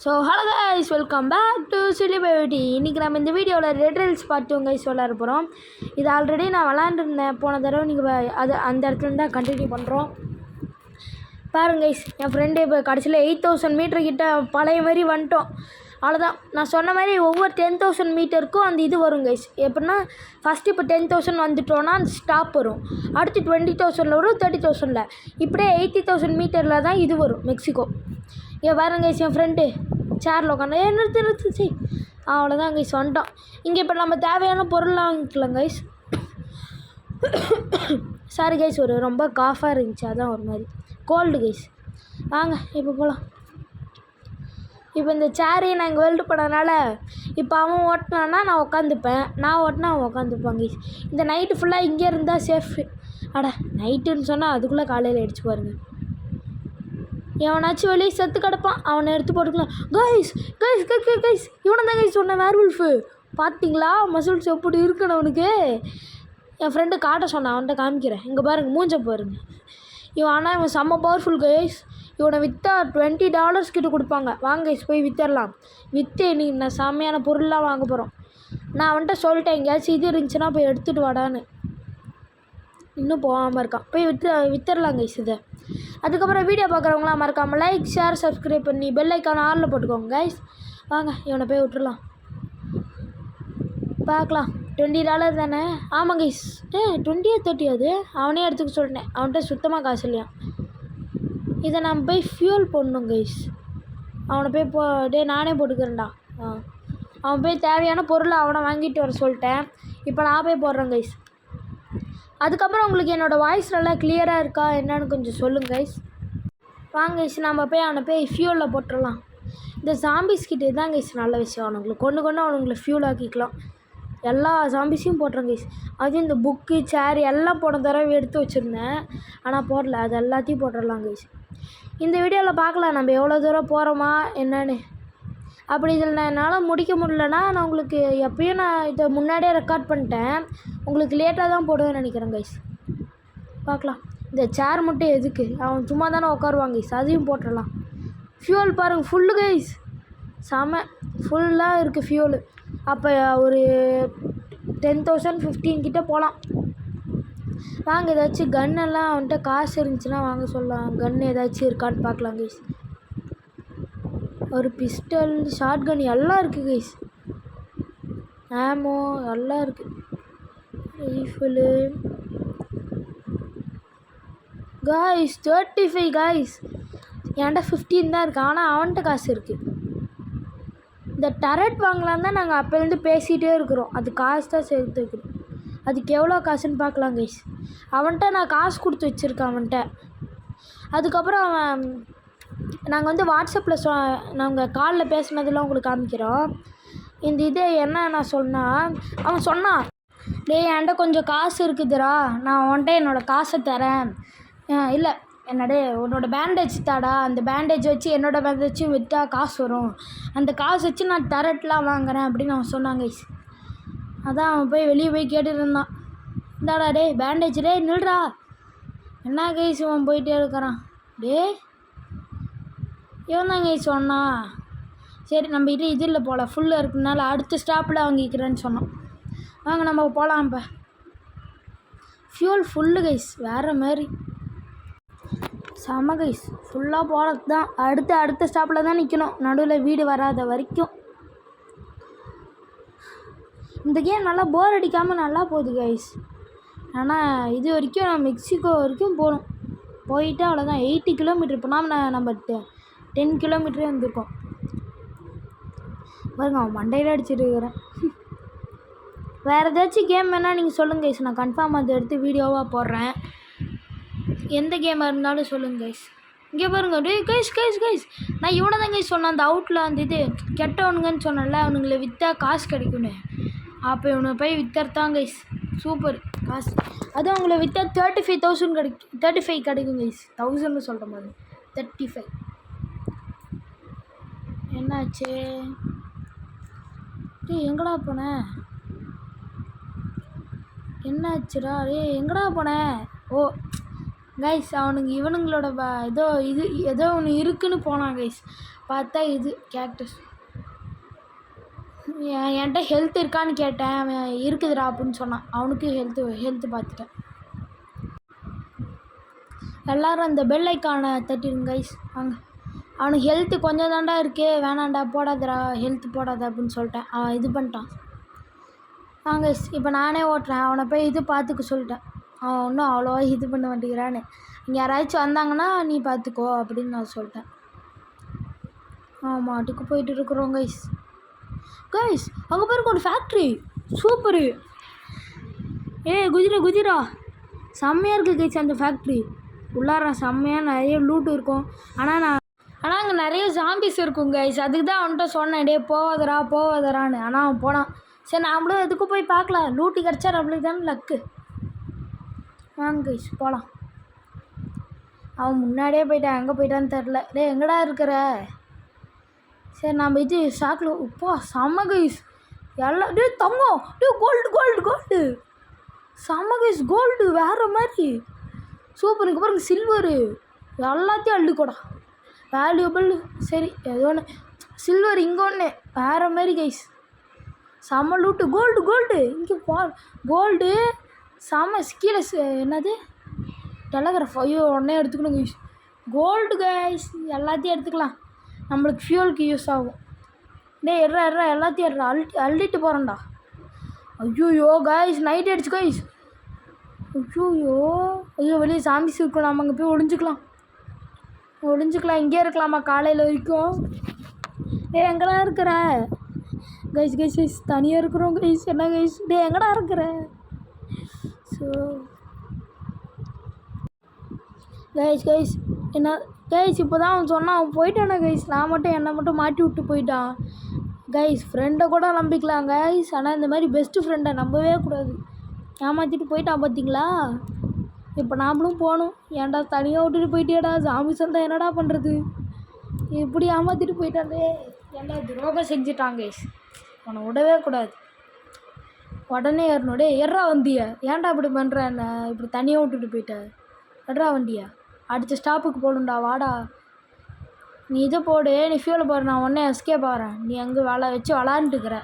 So hello guys, welcome back to chilli பேபிட்டி. இன்றைக்கி நம்ம இந்த வீடியோவில் ரெட் ரீல்ஸ் பார்ட் 2 கைஸ் விளாட போகிறோம். இது ஆல்ரெடி நான் விளாண்டுருந்தேன் போன தடவை. நீங்கள் அது அந்த இடத்துல தான் கண்டினியூ பண்ணுறோம். பாருங்க கைஸ், என் ஃப்ரெண்டு இப்போ கடைசியில் 8000 மீட்டர் கிட்ட பழைய மாதிரி வந்துட்டோம். அவ்வளோதான், நான் சொன்ன மாதிரி ஒவ்வொரு 10,000 மீட்டருக்கும் அந்த இது வரும் கைஸ். எப்படின்னா ஃபஸ்ட்டு இப்போ 10,000 வந்துட்டோன்னா அந்த ஸ்டாப் வரும். அடுத்து 20,000 வரும், 30,000. இப்படியே 80,000 மீட்டரில் தான் இது வரும் மெக்சிகோ. இங்கே பாருங்க கைஸ், என் ஃப்ரெண்டு சேரில் உட்காந்து நிறுத்துச்சு. அவ்வளோதான் கைஸ், வந்துட்டோம். இங்கே இப்போ நம்ம தேவையான பொருள்லாம் வாங்கிக்கலாம் கைஸ். சாரி கைஸ், ஒரு ரொம்ப காஃபாக இருந்துச்சு, அதான் ஒரு மாதிரி கோல்டு கைஸ். வாங்க இப்போ போகலாம். இப்போ இந்த சேரையை நான் இங்கே வெல்டு பண்ணதுனால இப்போ அவன் ஓட்டினான்னா நான் உட்காந்துப்பேன், நான் ஓட்டினா அவன் உட்காந்துப்பான் கைஸ். இந்த நைட்டு ஃபுல்லாக இங்கே இருந்தால் சேஃப். அட நைட்டுன்னு சொன்னால் அதுக்குள்ளே காலையில் அடிச்சு பாருங்கள். எவனாச்சும் வெளியே செத்து கிடப்பான், அவனை எடுத்து போட்டுக்கலாம். கைஸ் கைஸ் கைஸ் கைஸ் இவனை தான் கைஸ் சொன்னேன், வேர்வுல்ஃபு. பார்த்தீங்களா மசில்ஸ் எப்படி இருக்குன்னு அவனுக்கு. என் ஃப்ரெண்டு காட்ட சொன்னான், அவன்கிட்ட காமிக்கிறேன். இங்கே பாருங்கள், மூஞ்ச பாருங்க. ஆனால் இவன் செம்ம பவர்ஃபுல் கைஸ். இவனை விற்றா $20 கிட்ட கொடுப்பாங்க. வாங்க கைஸ் போய் விற்றரலாம். விற்று இன்னைக்கு நான் செம்மையான பொருள்லாம் வாங்க போகிறோம். நான் அவன்கிட்ட சொல்லிட்டேன், எங்கேயாச்சும் இது இருந்துச்சுன்னா போய் எடுத்துகிட்டு வாடான்னு. இன்னும் போகாமல் இருக்கான். போய் விற்றுடலாம் கைஸ் இதை. அதுக்கப்புறம் வீடியோ பார்க்குறவங்களாம் மறக்காமல் லைக், ஷேர், சப்ஸ்கிரைப் பண்ணி பெல் ஐக்கான ஆளில் போட்டுக்கோங்க கைஸ். வாங்க இவனை போய் விட்டுடலாம். பார்க்கலாம். $20 தானே? ஆமாம் கைஸ். 20 30 அது அவனே எடுத்துக்க சொல்லிட்டேன். அவன்கிட்ட சுத்தமாக காசு இல்லையா. இதை நம்ம போய் ஃபியூல் போடணும் கைஸ். அவனை போய் நானே போட்டுக்கிறேன்டா. அவன் போய் தேவையான பொருளை அவனை வாங்கிட்டு வர சொல்லிட்டேன். இப்போ நான் போய் போடுறேன் கைஸ். அதுக்கப்புறம் உங்களுக்கு என்னோடய வாய்ஸ் நல்லா கிளியராக இருக்கா என்னன்னு கொஞ்சம் சொல்லுங்கள் கைஸ். வாங்க கைஸ், நம்ம போய் அவனை போய் ஃபியூலில் போட்டுடலாம். இந்த ஜாம்பிஸ் கிட்டே தான் கைஸ் நல்ல விஷயம். அவனுங்களுக்கு கொண்டு அவனுங்களை ஃபியூல் ஆக்கிக்கலாம். எல்லா ஜாம்பிஸையும் போட்டுறேன் கைஸ். அதுவும் இந்த புக்கு, சேர் எல்லாம் போன தடவை எடுத்து வச்சுருந்தேன், ஆனால் போடல. அது எல்லாத்தையும் போட்டுடலாம் கைஸ். இந்த வீடியோவில் பார்க்கலாம் நம்ம எவ்வளோ தூரம் போகிறோமா என்னன்னு. அப்படி இதில் என்னால் முடிக்க முடியலன்னா நான் உங்களுக்கு எப்பயும் நான் இதை முன்னாடியே ரெக்கார்ட் பண்ணிட்டேன். உங்களுக்கு லேட்டாக தான் போடுவேன்னு நினைக்கிறேன் கைஸ். பார்க்கலாம். இந்த சேர் மட்டும் எதுக்கு, அவன் சும்மா தானே உட்காருவாங்க கைஸ். அதையும் போட்டுடலாம். ஃபியூல் பாருங்கள், ஃபுல்லு கைஸ். செம ஃபுல்லாக இருக்குது ஃபியூலு. அப்போ ஒரு 10,000 15 கிட்டே போகலாம். வாங்க ஏதாச்சும் கன்னெல்லாம் அவன்கிட்ட காசு இருந்துச்சுன்னா வாங்க சொல்லலாம். கன் ஏதாச்சும் இருக்கான்னு பார்க்கலாம் கைஸ். ஒரு பிஸ்டல், ஷார்ட் கன் எல்லாம் இருக்குது கைஸ். ஆமோ எல்லாம் இருக்குது. ரைஃபிளு காய்ஸ் 35 காய்ஸ். என்கிட்ட 15 தான் இருக்குது, ஆனால் அவன்கிட்ட காசு இருக்குது. இந்த டரட் வாங்கலாம் தான் நாங்கள் அப்போலேருந்து பேசிகிட்டே இருக்கிறோம். அது காசு தான் சேர்த்து வைக்கணும். அதுக்கு எவ்வளோ காசுன்னு பார்க்கலாம் கைஸ். அவன்கிட்ட நான் காசு கொடுத்து வச்சுருக்கேன் அவன்கிட்ட. அதுக்கப்புறம் அவன் நாங்கள் வந்து வாட்ஸ்அப்பில் நாங்கள் காலில் பேசினதெல்லாம் உங்களுக்கு காமிக்கிறோம். இந்த இது என்ன நான் சொன்னால், அவன் சொன்னான், என்கிட்ட கொஞ்சம் காசு இருக்குதுடா, நான் உன்கிட்ட என்னோடய காசை தரேன். இல்லை உன்னோட பேண்டேஜ் தாடா, அந்த பேண்டேஜ் வச்சு என்னோடய பேண்டேஜும் விற்றா காசு வரும், அந்த காசு வச்சு நான் டரட்லாம் வாங்குறேன் அப்படின்னு அவன் சொன்னாங்க கைஸ். அதான் அவன் போய் வெளியே போய் கேட்டுட்டு இருந்தான். இந்தாடா பேண்டேஜ் நில்றா. என்ன கைஸ் அவன் போயிட்டே இருக்கிறான். இவன் தான் கைஸ் சொன்னான். சரி நம்ம இது இல்லை போகல, ஃபுல்லாக இருக்குனால அடுத்த ஸ்டாப்பில் வாங்கிக்கிறேன்னு சொன்னான். வாங்க நம்ம போகலாம். இப்போ ஃபியூல் ஃபுல்லு கைஸ், வேறு மாதிரி செம கைஸ். ஃபுல்லாக போகிறது தான். அடுத்த ஸ்டாப்பில் தான் நிற்கணும், நடுவில் வீடு வராத வரைக்கும். இந்த கேம் நல்லா போர் அடிக்காமல் நல்லா போகுது கைஸ். ஆனால் இது வரைக்கும் நான் மெக்சிகோ வரைக்கும் போகணும். போயிட்டு அவ்வளோதான். 80 கிலோமீட்டர். இப்போ நம்ம 10 கிலோமீட்டரே வந்திருக்கோம். பாருங்க, அவன் மண்டையில் அடிச்சுட்டு இருக்கிறேன். வேறு ஏதாச்சும் கேம் வேணால் நீங்கள் சொல்லுங்கள் கைஸ், நான் கன்ஃபார்ம் அதை எடுத்து வீடியோவாக போடுறேன். எந்த கேமாக இருந்தாலும் சொல்லுங்கள் கைஸ். இங்கே பாருங்க கைஸ் கைஸ் கைஸ், நான் இவனை தான் கைஸ் சொன்னேன். அந்த அவுட்டில் அந்த இது கெட்டவனுங்கன்னு சொன்னேன்ல, அவனுங்களை விற்றா காசு கிடைக்குன்னு. அப்போ இவனை போய் விற்றத்தான் கைஸ். சூப்பர் காசு. அதுவும் அவங்கள விற்றா 35,000 கிடைக்கும். 35 கிடைக்கும் கைஸ். 1000 சொல்கிற மாதிரி 35. என்னாச்சு? எங்கடா போனேன்? என்னாச்சுடா? எங்கடா போனேன்? ஓ கைஸ் அவனுங்க இவனுங்களோட ஏதோ ஒன்று இருக்குன்னு போனான் கைஸ். பார்த்தா இது கேக்டஸ். என்கிட்ட ஹெல்த் இருக்கான்னு கேட்டேன். அவன் இருக்குதுடா அப்படின்னு சொன்னான். அவனுக்கு ஹெல்த்து பார்த்துட்டேன். எல்லோரும் அந்த பெல் ஐக்கானை தட்டிடுங்க கைஸ். வாங்க. அவனுக்கு ஹெல்த்து கொஞ்சம் தாண்டா இருக்கு, வேணாண்டா போடாதடா, ஹெல்த்து போடாத அப்படின்னு சொல்லிட்டேன். அவன் இது பண்ணிட்டான். வாங்க கைஸ், இப்போ நானே ஓட்டுறேன். அவனை போய் இது பார்த்துக்க சொல்லிட்டேன். அவன் ஒன்றும் அவ்வளோவா இது பண்ண மாட்டேங்கிறான்னு. இங்கே யாராச்சும் வந்தாங்கன்னா நீ பார்த்துக்கோ அப்படின்னு நான் சொல்லிட்டேன். ஆமாம், அதுக்கு போயிட்டு இருக்கிறோம் கைஸ். கைஸ் அங்கே பாருங்க ஒரு ஃபேக்ட்ரி, சூப்பரு. குஜிரா செம்மையாக இருக்குது கைஸ். அந்த ஃபேக்ட்ரி உள்ளார செம்மையாக நிறைய லூட்டு இருக்கும். ஆனால் அங்கே நிறைய ஜாம்பிஸ் இருக்கும் கைஸ். அதுக்கு தான் அவன்கிட்ட சொன்னேன், டே போவாதரான்னு. ஆனால் அவன் போனான். சரி நம்மளும் எதுக்கும் போய் பார்க்கலாம், லூட்டு கிடச்சா நம்மளுக்கு தானே லக்கு. வாங்க கைஸ் போகலாம். அவன் முன்னாடியே போயிட்டான், எங்கே போயிட்டான்னு தெரில. டே எங்கடா இருக்கிற? சரி நம்ம இது ஷாக்கில் உப்பா செம்ம கைஸ். எல்லாம் டே தங்கம், டே கோல்டு செம்ம கைஸ். கோல்டு வேறு மாதிரி சூப்பர். இங்கே பாருங்க சில்வரு, எல்லாத்தையும் அள்ளிக்கூடா வேல்யூபிள். சரி ஏதோ ஒன்று சில்வர் இங்கே ஒன்று வேறு மாதிரி கைஸ். செம்ம லூட்டு. கோல்டு இங்கே கோல்டு செம்ம. கீழே என்னது டெலகிராஃப். ஐயோ உடனே எடுத்துக்கணும் கைஸ். கோல்டு கைஸ் எல்லாத்தையும் எடுத்துக்கலாம், நம்மளுக்கு ஃபியூலுக்கு யூஸ் ஆகும். டே எட்ரா எல்லாத்தையும் அள்ளிட்டு போகிறேன்டா. ஐயோ கைஸ் நைட் ஆகிடுச்சு கைஸ். ஐயோ வெளியே சாமி இருக்கும், நம்ம அங்கே போய் ஒளிஞ்சிக்கலாம். இங்கே இருக்கலாமா காலையில் வரைக்கும்? டே எங்கடா இருக்கிற கைஸ்? தனியாக இருக்கிறோம் கைஸ். என்ன கைஸ்? டே எங்கடா இருக்கிற? ஸோ கைஸ் என்ன கைஸ் இப்போ தான் அவன் சொன்னான், அவன் போயிட்டானா கைஸ். என்னை மட்டும் மாட்டி விட்டு போயிட்டான் கைஸ். ஃப்ரெண்டை கூட நம்பிக்கலாம் கைஸ், ஆனால் இந்த மாதிரி பெஸ்ட்டு ஃப்ரெண்டை நம்பவே கூடாது. ஏமாற்றிட்டு போயிட்டான் பார்த்தீங்களா? இப்போ நாமளும் போகணும். ஏன்டா தனியாக விட்டுட்டு போயிட்டேடா, சாமி சொந்தம் என்னடா பண்ணுறது? இப்படி ஏமாற்றிட்டு போயிட்டானே, ஏன்டா துரோகம் செஞ்சுட்டாங்க கைஸ். அவனை விடவே கூடாது. உடனே ஏறணும். எட்ரா வண்டியா, ஏன்டா இப்படி பண்ணுற? என்ன இப்படி தனியாக விட்டுட்டு போயிட்ட? எட்ரா வண்டியா, அடுத்த ஸ்டாப்புக்கு போகணுண்டா, வாடா. நீ இதை போடு, நீ ஃபியூல் போடு, நான் உடனே எஸ்கேப் ஆகிறேன். நீ அங்கே விளாண்டுக்கிற.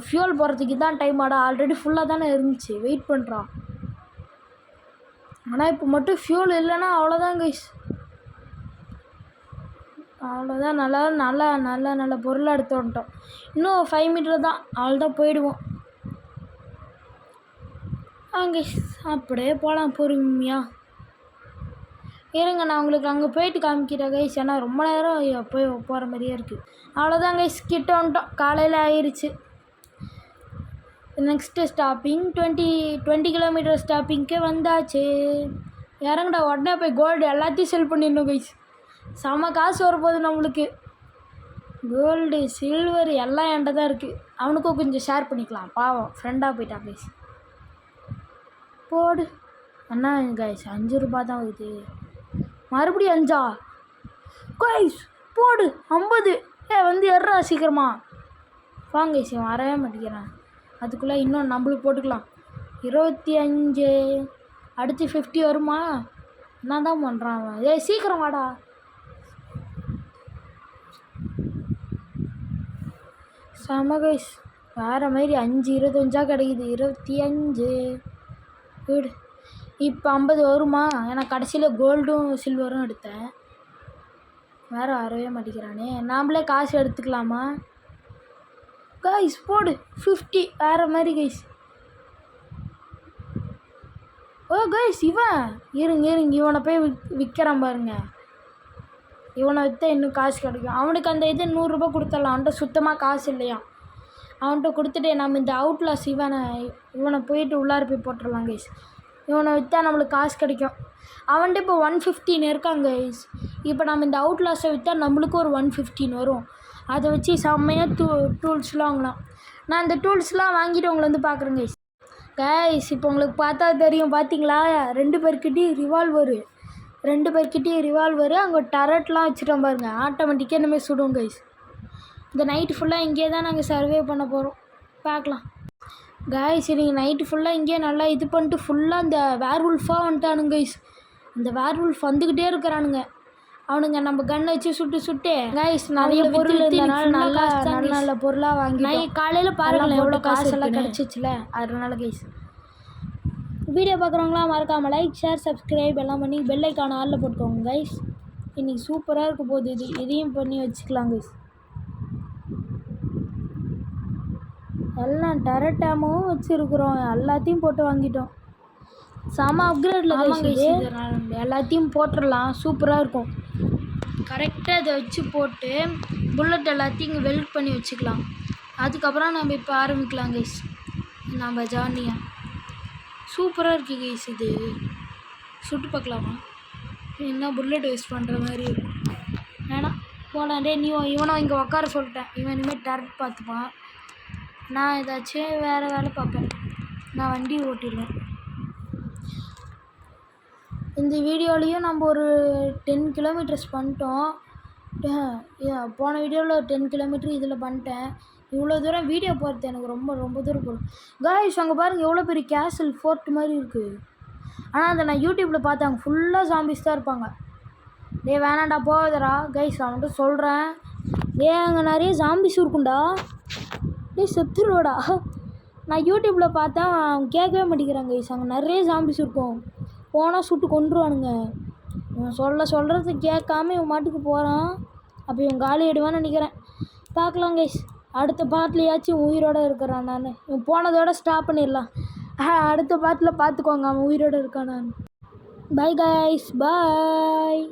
ஃபியூல் போகிறதுக்கு தான் டைம் ஆடா, ஆல்ரெடி ஃபுல்லாக தானே இருந்துச்சு, வெயிட் பண்ணுறான். ஆனால் இப்போ மட்டும் ஃபியூல் இல்லைன்னா அவ்வளோதான் கைஸ், அவ்வளோதான். நல்ல பொருளை எடுத்து வந்துட்டோம். இன்னும் 5 மீட்டர் தான், அவ்வளோதான் போயிடுவோம். கைஸ் அப்படியே போகலாம் பொறுமையாக. இருங்க நான் உங்களுக்கு அங்கே போயிட்டு காமிக்கிறேன் கைஸ், ஏன்னா ரொம்ப நேரம் போய் போகிற மாதிரியே இருக்குது. அவ்வளோதான் கைஸ், கிட்ட வந்துட்டோம். காலையில் ஆயிடுச்சு. நெக்ஸ்ட்டு ஸ்டாப்பிங் 20 கிலோமீட்டர் ஸ்டாப்பிங்க்கே வந்தாச்சு. இறங்கடா, உடனே போய் கோல்டு எல்லாத்தையும் செல் பண்ணிடணும் கைஸ். செம காசு வரப்போகுது நம்மளுக்கு. கோல்டு சில்வர் எல்லாம் என்கிட்ட தான் இருக்குது. அவனுக்கும் கொஞ்சம் ஷேர் பண்ணிக்கலாம், பாவம் ஃப்ரெண்டாக போயிட்டான் கைஸ். போடு அண்ணா கைஸ், 5 ரூபா தான் வருது. மறுபடியும் 5 கைஸ், போடு 50. வந்து எட்ரா சீக்கிரமா வாங்க கைஸ். வரவே மாட்டேங்கிறான். அதுக்குள்ளே இன்னும் நம்மளுக்கு போட்டுக்கலாம். 25, அடுத்து 50 வருமா? என்ன தான் பண்ணுறான் அவன்? சீக்கிரம் வாடா. செம கைஸ், வேறு மாதிரி 5 25 கிடைக்குது. 25 வீடு. இப்போ 50 வருமா? ஏன்னா கடைசியில் கோல்டும் சில்வரும் எடுத்தேன். வேறு வரவே மாட்டேங்கிறானே. நாம்ளே காசு எடுத்துக்கலாமா கைஸ்? போடு 50. வேறு மாதிரி கைஸ். கைஸ் இவன் இருங்க இவனை போய் விற்கிறான் பாருங்க. இவனை விற்றா இன்னும் காசு கிடைக்கும். அவனுக்கு அந்த இது 100 ரூபா கொடுத்துடலாம். அவன்கிட்ட சுத்தமாக காசு இல்லையா. அவன்கிட்ட கொடுத்துட்டு நம்ம இந்த அவுட்லாஸ் இவனை போயிட்டு உள்ளார போய் போட்டுடலாம் கைஸ். இவனை விற்றா நம்மளுக்கு காசு கிடைக்கும். அவன்கிட்ட இப்போ 115 இருக்காங்க கைஸ். இப்போ நம்ம இந்த அவுட்லாஸை விற்றா நம்மளுக்கு ஒரு 115 வரும். அதை வச்சு செம்மையாக டூல்ஸ்லாம் வாங்கலாம். நான் இந்த டூல்ஸ்லாம் வாங்கிட்டு உங்களை வந்து பார்க்குறேன் கைஸ். இப்போ உங்களுக்கு பார்த்தா தெரியும், பார்த்தீங்களா? 2 பேர்கிட்டையும் ரிவால்வரு அங்கே டரட்லாம் வச்சுட்டோம் பாருங்க. ஆட்டோமேட்டிக்காக இனிமேல் சுடும் கைஸ். இந்த நைட்டு ஃபுல்லாக இங்கே தான் நாங்கள் சர்வே பண்ண போகிறோம். பார்க்கலாம் கைஸ். நீங்கள் நைட்டு ஃபுல்லாக இங்கேயே நல்லா இது பண்ணிட்டு ஃபுல்லாக இந்த வேர்வுல்ஃபாக வந்துட்டானுங்க கைஸ். இந்த வேர்வுல்ஃப் வந்துக்கிட்டே இருக்கிறானுங்க. அவனுங்க நம்ம கன் வச்சு சுட்டு கைஸ் நிறைய பொருள் இருந்தனால நல்லா நல்ல நல்ல பொருளாக வாங்கி நான் காலையில் பாருங்களேன் எவ்வளோ காசெல்லாம் கிடச்சிச்சுல. அதனால கைஸ் வீடியோ பார்க்குறவங்களாம் மறக்காமல் லைக் ஷேர் சப்ஸ்கிரைப் எல்லாம் பண்ணி பெல் ஐக்கான ஆளில் போட்டுக்கோங்க கைஸ். இன்றைக்கி சூப்பராக இருக்க போகுது. இதையும் பண்ணி வச்சுக்கலாம் கைஸ். எல்லாம் டரட்டாமும் வச்சுருக்குறோம். எல்லாத்தையும் போட்டு வாங்கிட்டோம். செம அப்கிரேடில் எல்லாத்தையும் போட்டுடலாம். சூப்பராக இருக்கும். கரெக்டாக இதை வச்சு போட்டு புல்லட் எல்லாத்தையும் இங்கே வெல்ட் பண்ணி வச்சுக்கலாம். அதுக்கப்புறம் நம்ம இப்போ ஆரம்பிக்கலாம் கைஸ் நம்ம ஜார்னியாக. சூப்பராக இருக்குது கைஸ். இது சுட்டு பார்க்கலாமா? என்ன புல்லட் வேஸ்ட் பண்ணுற மாதிரி இருக்கும். வேணாம் போகலாம். நீ இவனை இங்கே உட்கார சொல்லிட்டேன். இவன் இனிமேல் டேரக்ட் பார்த்துப்பான். நான் ஏதாச்சும் வேறு வேலை பார்ப்பேன். நான் வண்டி ஓட்டிடுவேன். இந்த வீடியோலையும் நம்ம ஒரு 10 கிலோமீட்டர்ஸ் பண்ணிட்டோம். போன வீடியோவில் ஒரு 10 கிலோமீட்டர் இதில் பண்ணிட்டேன். இவ்வளோ தூரம் வீடியோ போகிறது எனக்கு ரொம்ப ரொம்ப தூரம் போகும் கைஸ். அங்கே பாருங்கள் எவ்வளோ பெரிய கேசல் ஃபோர்ட் மாதிரி இருக்குது. ஆனால் அதை நான் யூடியூப்பில் பார்த்தேன். அங்கே ஃபுல்லாக ஜாம்பிஸ் தான் இருப்பாங்க. வேணாண்டா போகுதுடா கைஸ். நான் மட்டும் சொல்கிறேன். அங்கே நிறைய ஜாம்பிஸ் இருக்கும்டா. செத்துருவாடா. நான் யூடியூப்பில் பார்த்தேன். அவன் கேட்கவே மாட்டேங்கிறாங்க கைஸ். அங்கே நிறைய ஜாம்பிஸ் இருக்கும். போனால் சுட்டு கொண்டுருவானுங்க. இவன் சொல்கிறது கேட்காம இவன் மாட்டுக்கு போகிறான். அப்போ இவன் காலி ஆயிடுவான்னு நினைக்கிறேன். பார்க்கலாம் கைஸ். அடுத்த பாட்டிலையாச்சும் உயிரோடு இருக்கிறான். நான் இவன் போனதோட ஸ்டாப் பண்ணிடலாம். அடுத்த பாட்டில் பார்த்துக்கோங்க அவன் உயிரோடு இருக்கான். நான் பை கைஸ் பாய்.